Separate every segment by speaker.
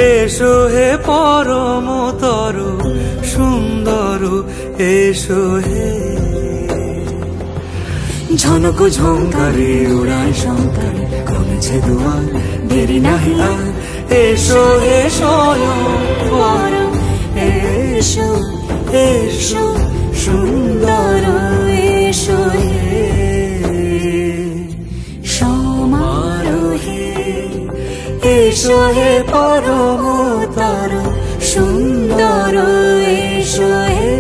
Speaker 1: এসো হে পরমতর সুন্দর, এসো হে। ঝনক ঝঙ্কারে উড়ায় শঙ্কারে, খুলেছে দুয়ার দেরি নাহি আর। এসো হে স্বয়ং পরম, এসো এসো সুন্দর, এসো হে সমারোহে। এসো হে পরমতর সুন্দর, এসো হে।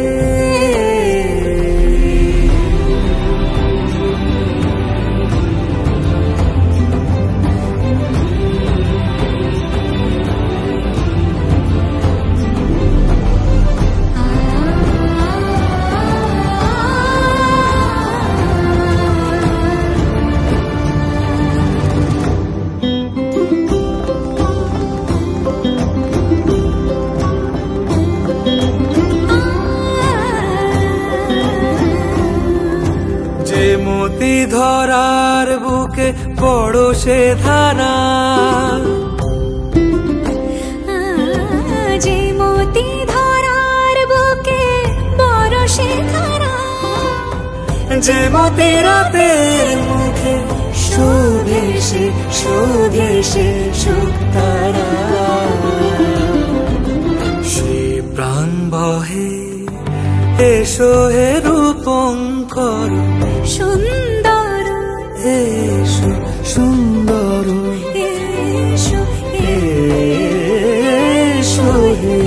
Speaker 1: মতি ধরার বুকে বড় সে ধারা,
Speaker 2: যে মতি ধরার বুকে বড় সে ধারা।
Speaker 1: যে মতি রাতের মুখে শোভে সে, শোভে সে শুকতারা। সে প্রাণ বহে, এসো হে রূপঙ্কর
Speaker 2: সুন্দর,
Speaker 1: এসো সুন্দর,
Speaker 2: এসো
Speaker 1: এসো হে।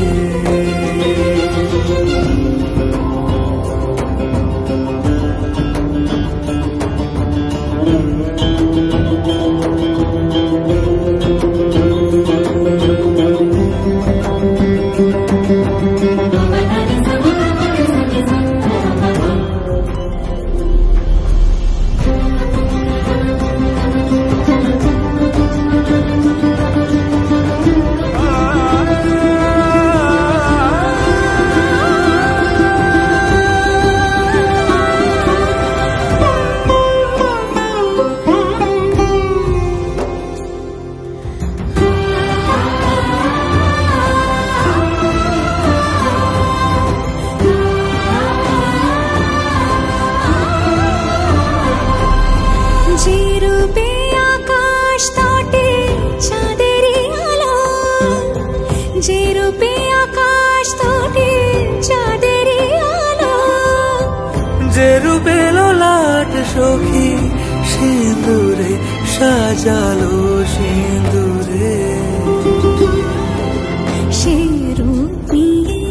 Speaker 2: যে রূপে আকাশ তটে চাঁদেরই আলো,
Speaker 1: যে রূপে ললাট সখী সিঁদুরে সাজালো সিঁদুরে।
Speaker 2: সে রূপ নিয়ে,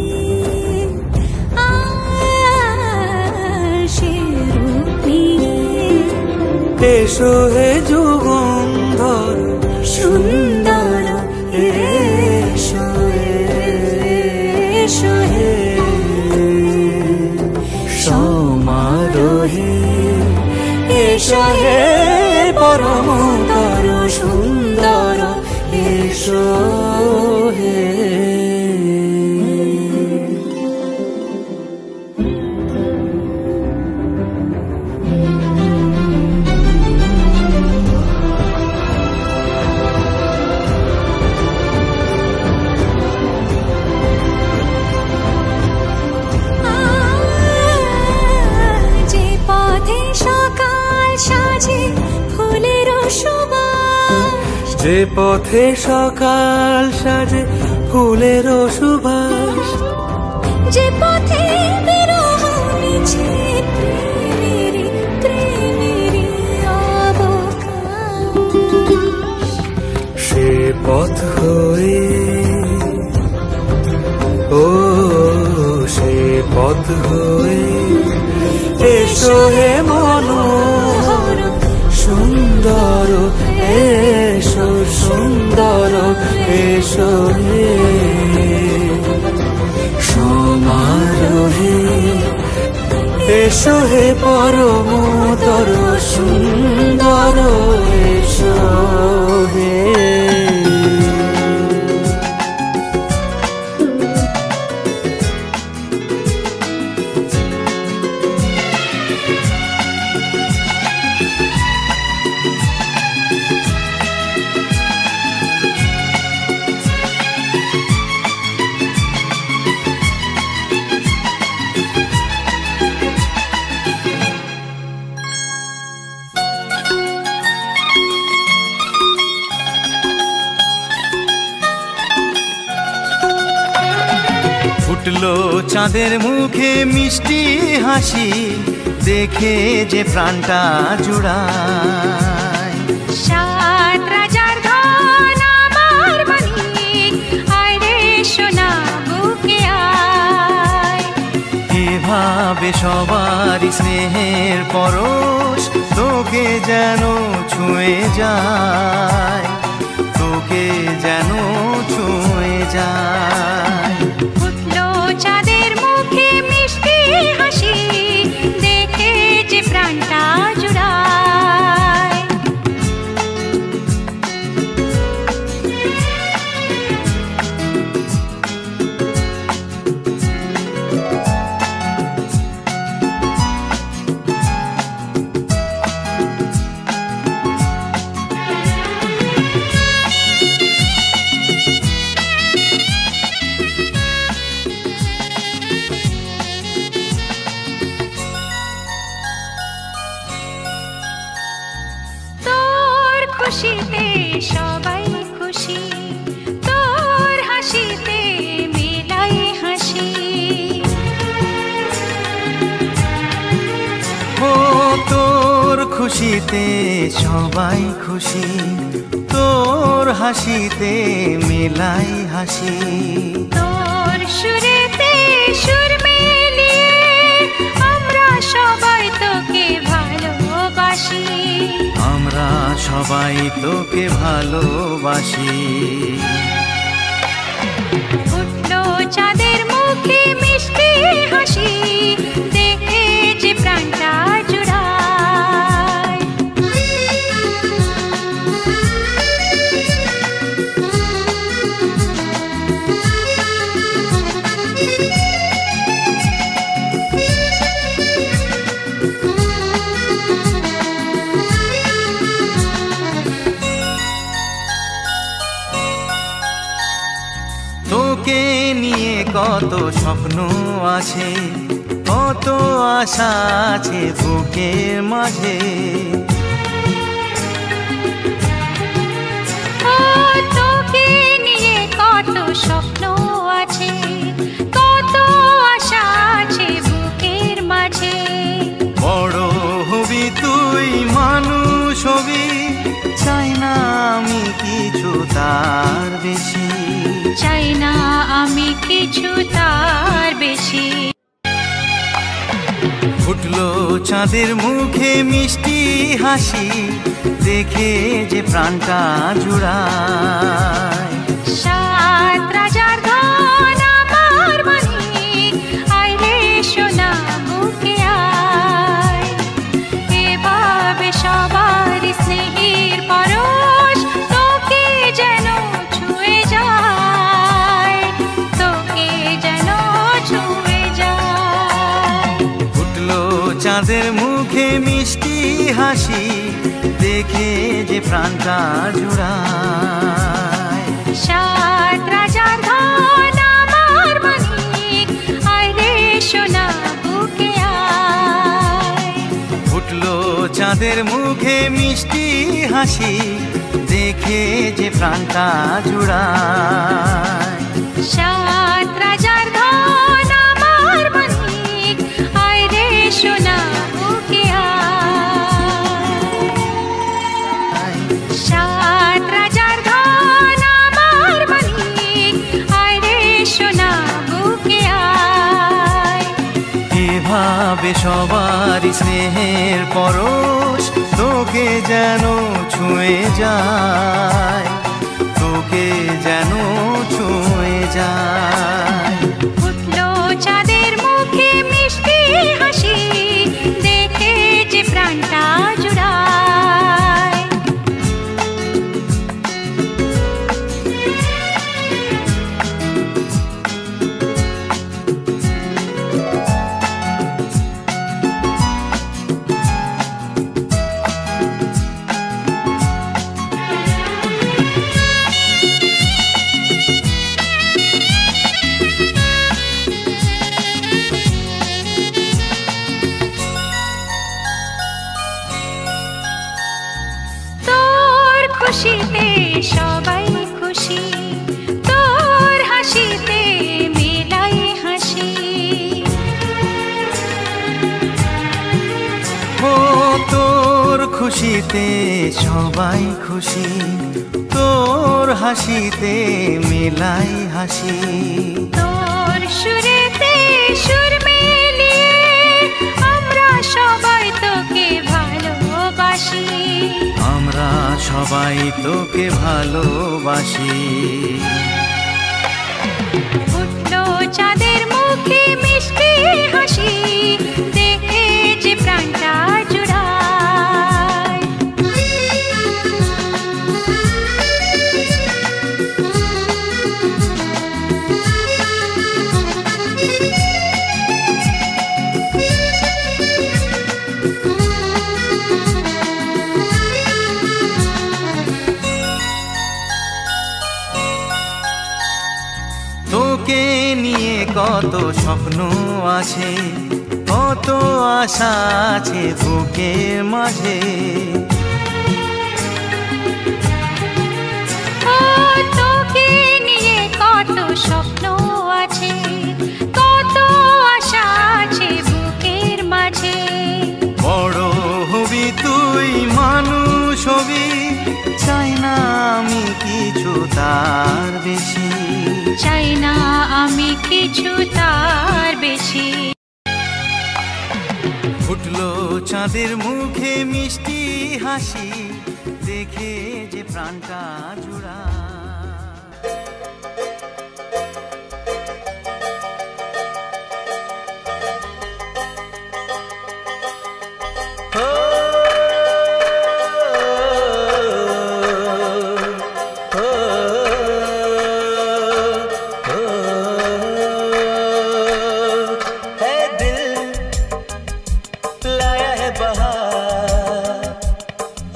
Speaker 2: সে রূপ নিয়ে।
Speaker 1: এসো হে যুগন্ধর
Speaker 2: সুন্দর, এসো এসো হে
Speaker 1: সমারোহে। এসো হে পরমতর সুন্দর, এসো হে।
Speaker 2: যে পথে সকাল সাজে ফুলের সুবাস,
Speaker 1: যে পথে সকাল সাজে ফুলের সুবাস।
Speaker 2: যে পথে বিরহ মিছে প্রেমেরই প্রেমেরই অবকাশ।
Speaker 1: সে পথ হয়ে, ও সে পথ হয়ে। এসো হে মনোহর সুন্দর, এসো সুন্দর, এসো হে সমারোহে। এসো হে পরমতর সুন্দর, এসো হে।
Speaker 3: ফুটলো চাঁদের মুখে মিষ্টি হাসি, দেখে যে প্রাণটা জুড়ায়।
Speaker 2: সাত রাজার ধন আমার মানিক, আয় রে সোনা বুকে আয়।
Speaker 3: এভাবে সবারই স্নেহের পরশ তোকে যেন ছুঁয়ে যায়, তোকে যেন ছুঁয়ে যায়।
Speaker 2: ফুটলো চাঁদের মুখে মিষ্টি হাসি, দেখে যে প্রাণটা জুড়ায়। খুশিতে সবাই খুশি, তোর হাসিতে মেলাই হাসি।
Speaker 3: ও তোর খুশিতে সবাই খুশি, তোর হাসিতে মেলাই হাসি।
Speaker 2: তোর সুরেতে সুর মিলিয়ে আমরা সবাই তোকে ভালোবাসি,
Speaker 3: আমরা সবাই তোকে ভালোবাসি।
Speaker 2: ফুটলো চাঁদের মুখে মিষ্টি হাসি, দেখে যে প্রাণটা জুড়ায়।
Speaker 3: তোকে নিয়ে কত স্বপ্ন আছে, কত আশা আছে বুকের মাঝে।
Speaker 2: ও তোকে নিয়ে কত স্বপ্ন আছে, কত আশা আছে বুকের মাঝে।
Speaker 3: বড় হবি তুই, মানুষ হবি, চাই না আমি কিছু তার বেশি,
Speaker 2: চাই না আমি কিছু তার বেশি।
Speaker 3: ফুটলো চাঁদের মুখে মিষ্টি হাসি, দেখে যে প্রাণটা জুড়ায়।
Speaker 2: সাত রাজার ধন আমার মানিক, আয় রে সোনা বুকে আয়। এভাবে সবার স্নেহের পরশ তোকে যেন ছুঁয়ে যায়, তোকে যেন ছুঁয়ে যায়।
Speaker 3: ফুটলো চাঁদের মুখে মিষ্টি হাসি, দেখে যে প্রাণটা জুড়ায়।
Speaker 2: সাত রাজার ধন আমার মানিক, আয় রে সোনা বুকে আয়।
Speaker 3: ফুটলো চাঁদের মুখে মিষ্টি হাসি, দেখে যে প্রাণটা জুড়ায়।
Speaker 2: সাত রাজার ধন আমার মানিক, আয় রে সোনা বুকে আয়। সাত রাজার ধন আমার মানিক, আয় রে সোনা বুকে আয়।
Speaker 3: এভাবে সবার স্নেহের পরশ তোকে যেন ছুঁয়ে যায়, তোকে যেন ছুঁয়ে যায়।
Speaker 2: ফুটলো চাঁদের মুখে মিষ্টি হাসি, দেখে যে প্রাণটা জুড়ায়।
Speaker 3: খুশিতে সবাই খুশি, তোর হাসিতে মেলাই হাসি।
Speaker 2: তোর সুরেতে সুর মিলিয়ে আমরা সবাই তোকে ভালোবাসি,
Speaker 3: আমরা সবাই তোকে ভালোবাসি।
Speaker 2: উঠলো চাঁদের মুখে মিষ্টি হাসি, দেখে যে প্রাণটা জুড়ায়।
Speaker 3: তোকে নিয়ে কত স্বপ্ন আছে, কত আশা আছে বুকের মাঝে।
Speaker 2: ও তোকে নিয়ে কত স্বপ্ন আছে, কত আশা আছে বুকের মাঝে।
Speaker 3: বড় হবি তুই, মানুষ হবি, চাই না আমি কিছু তার বেশি,
Speaker 2: চাই না আমি কিছু তার বেশি।
Speaker 3: ফুটলো চাঁদের মুখে মিষ্টি হাসি, দেখে যে প্রাণটা জুড়া।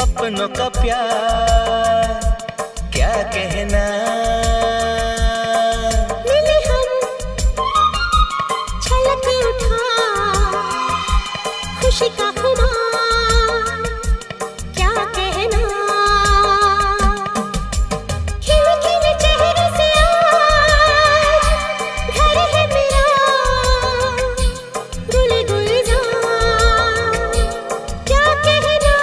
Speaker 4: अपनों का प्यार क्या कहना,
Speaker 2: मिले हम छलक उठा खुशी का खुमार क्या कहना। खिले खिले चेहरे से आज घर है मेरा, गुल गुलजार क्या कहना।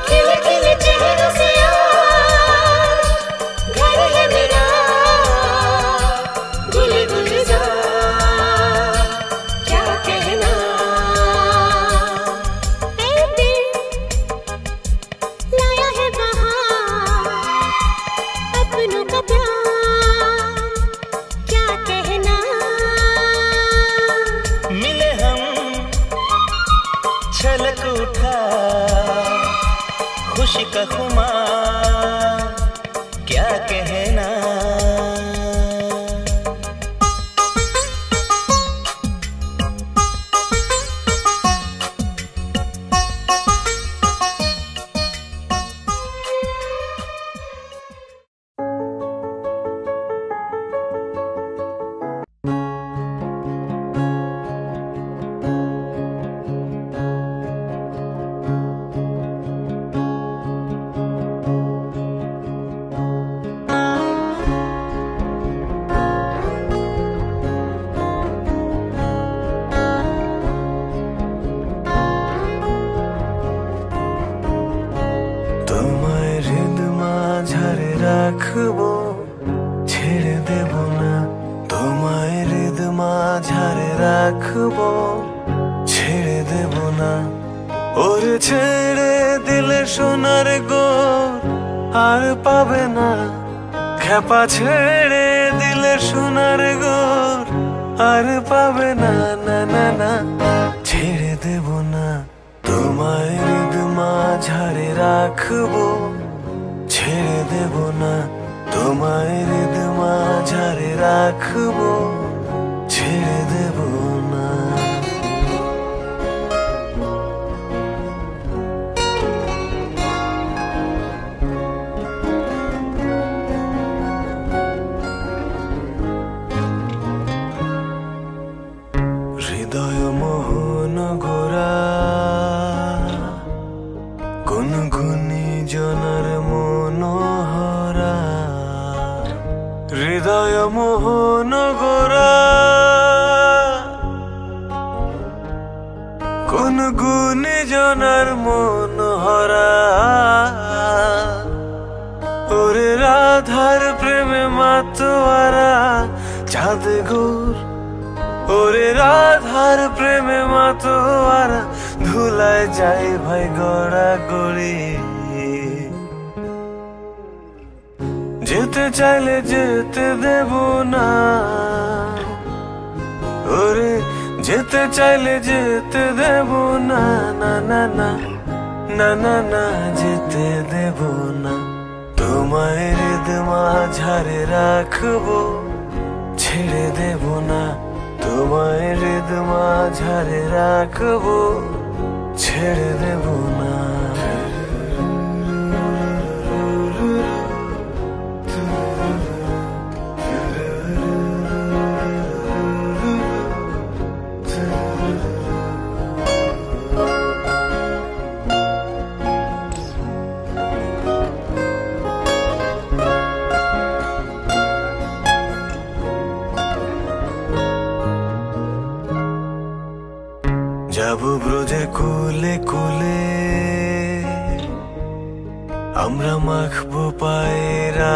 Speaker 2: खिले खिले चेहरों से आज घर है मेरा, गुल गुलजार क्या कहना। ऐ दिल लाया है बहार, अपनों का प्यार क्या कहना।
Speaker 4: मिले हम छलक उठा खुशी का खुमार क्या कहना।
Speaker 1: তোমায় হৃদ মাঝারে রাখবো, ছেড়ে দেব না। তোমায় হৃদ মাঝারে রাখবো, ছেড়ে দেব না। ওরে ছেড়ে দিলে সোনার গোর আর পাবে না, খেপা ছেড়ে দিলে সোনার গোর আর পাবে না। না না না, ছেড়ে দেব না। তোমায় হৃদ মাঝারে রাখবো, ছেড়ে দেব না। তোমায় হৃদ মাঝারে রাখবো, ছেড়ে দেব না। হৃদয় মোহন গোরা গুনগুনি জনার মনোহরা, হৃদয় মোহন গোরা গুনগুনি গুণজনার মন হরা ওরে রাধার প্রেমে মাতোয়ারা চাঁদ গোর ওরে রাধার প্রেমে মাতোয়ারা ধুলায় যাই ভাই গড়া গড়ি যেতে চাইলে যেতে দেব না ওরে যেতে চাইলে যেতে দেব না না না না না না না যেতে দেব না তোমায় হৃদ মাঝারে রাখবো ছেড়ে দেব না তোমায় হৃদ মাঝারে রাখবো ছেড়ে দেব না যাব ব্রজের কুলে কুলে আমরা মাখবো পায়রা